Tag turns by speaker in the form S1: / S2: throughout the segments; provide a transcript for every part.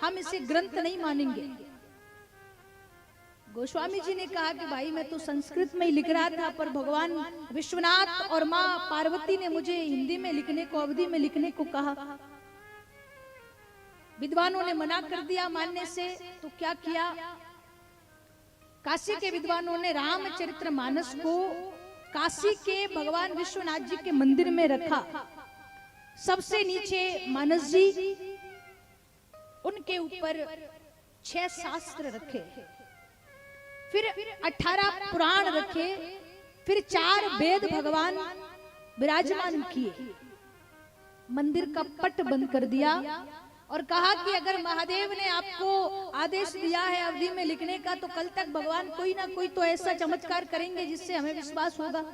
S1: हम इसे ग्रंथ नहीं मानेंगे। गोस्वामी जी ने कहा कि भाई मैं तो संस्कृत में ही लिख रहा था, पर भगवान विश्वनाथ और माँ पार्वती ने मुझे हिंदी में लिखने को, अवधी में लिखने को कहा। विद्वानों ने मना कर दिया मानने से, तो क्या किया, काशी के विद्वानों ने रामचरितमानस को काशी के भगवान विश्वनाथ जी के मंदिर में रखा। सबसे नीचे मानस जी, उनके ऊपर 6 शास्त्र रखे, फिर 18 पुराण रखे, फिर 4 वेद भगवान विराजमान किए। मंदिर का पट बंद कर दिया और कहा कि अगर महादेव ने आपको आदेश दिया है अवधि में लिखने का, तो कल तक भगवान कोई ना कोई तो ऐसा चमत्कार करेंगे जिससे हमें विश्वास होगा।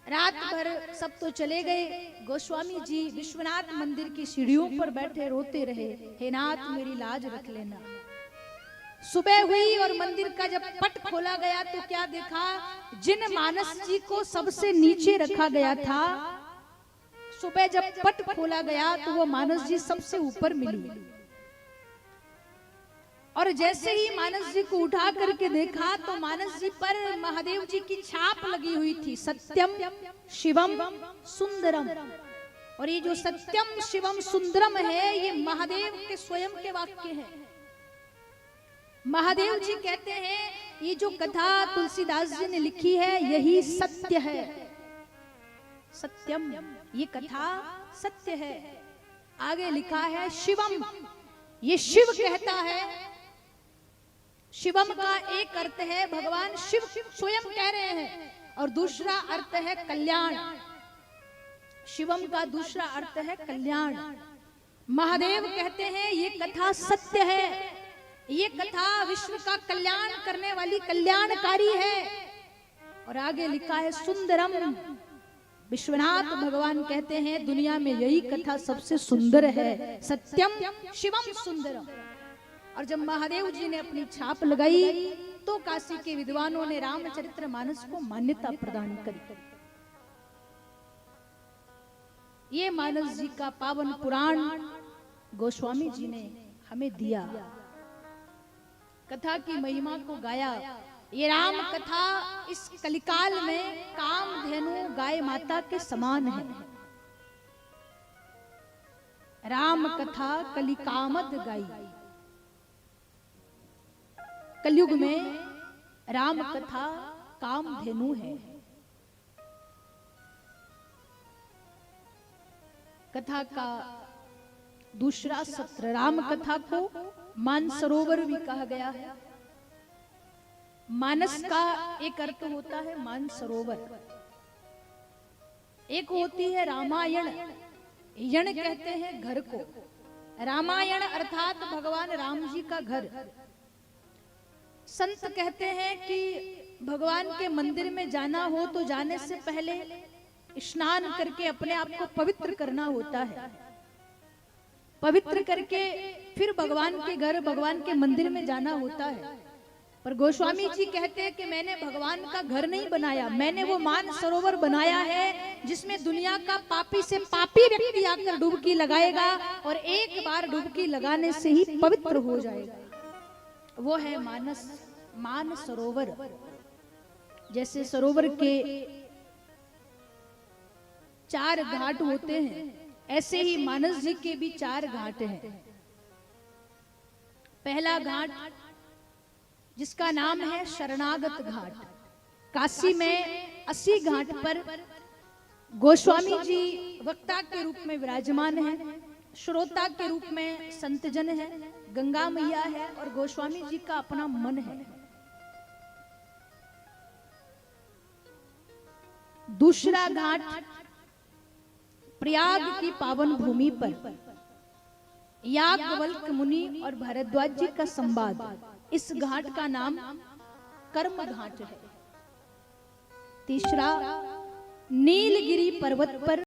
S1: रात भर सब तो चले गए। गोस्वामी जी विश्वनाथ मंदिर की सीढ़ियों पर बैठे रोते रहे, हे नाथ मेरी लाज रख लेना। सुबह हुई और मंदिर का जब पट खोला गया तो क्या देखा, जिन मानस जी को सबसे नीचे रखा गया था, सुबह जब पट खोला गया तो वो मानस जी सबसे ऊपर मिली। और जैसे ही मानस जी को उठा करके देखा तो मानस जी पर महादेव जी की छाप लगी हुई थी, सत्यम शिवम सुंदरम। और ये जो सत्यम शिवम सुंदरम है, ये महादेव के स्वयं के वाक्य हैं। महादेव जी कहते हैं ये जो कथा तुलसीदास जी ने लिखी है यही सत्य है। सत्यम, ये कथा सत्य है। आगे लिखा है शिवम, ये शिव कहता है। शिवम का एक अर्थ है भगवान शिव स्वयं कह रहे हैं, और दूसरा अर्थ है कल्याण। शिवम का दूसरा अर्थ है कल्याण। महादेव कहते हैं ये कथा सत्य है, ये कथा विश्व का कल्याण करने वाली कल्याणकारी है। और आगे लिखा है सुंदरम, विश्वनाथ भगवान कहते हैं दुनिया में यही कथा सबसे सुंदर है, सत्यम शिवम सुंदरम। और जब महादेव जी ने अपनी छाप लगाई तो काशी के विद्वानों ने रामचरितमानस को मान्यता प्रदान करी। ये मानस जी का पावन पुराण गोस्वामी जी ने हमें दिया। कथा की महिमा को गाया। ये राम कथा इस कलिकाल में कामधेनु गाय माता के समान है। राम कथा कलिकामद गाई। कलयुग में राम कथा कामधेनु है। कथा का दूसरा सत्र, राम कथा को मानसरोवर भी कहा गया है। मानस का एक अर्थ होता है मानसरोवर, एक होती है रामायण। यण कहते हैं घर को। रामायण अर्थात भगवान राम जी का घर। संत कहते हैं कि भगवान के मंदिर में जाना हो तो जाने से पहले स्नान करके अपने आप को पवित्र करना होता है। पवित्र करके फिर भगवान के घर, भगवान के मंदिर में जाना होता है। पर गोस्वामी जी कहते हैं कि मैंने भगवान का घर नहीं बनाया, मैंने वो मान सरोवर बनाया है जिसमें दुनिया का पापी से पापी व्यक्ति आकर डुबकी लगाएगा और एक बार डुबकी लगाने से ही पवित्र हो जाएगा। वो है मान सरोवर। जैसे सरोवर के 4 घाट होते हैं, ऐसे ही मानस जी के भी 4 घाट हैं। पहला घाट जिसका नाम है शरणागत घाट। काशी में 80 घाट पर गोस्वामी जी वक्ता के रूप में विराजमान है, श्रोता के रूप में संतजन है, गंगा मैया है और गोस्वामी जी का अपना मन है। दूसरा घाट प्रयाग की पावन भूमि पर याज्ञवल्क्य मुनि और भारद्वाज जी का संवाद, इस घाट का नाम कर्म घाट है। तीसरा नीलगिरी पर्वत पर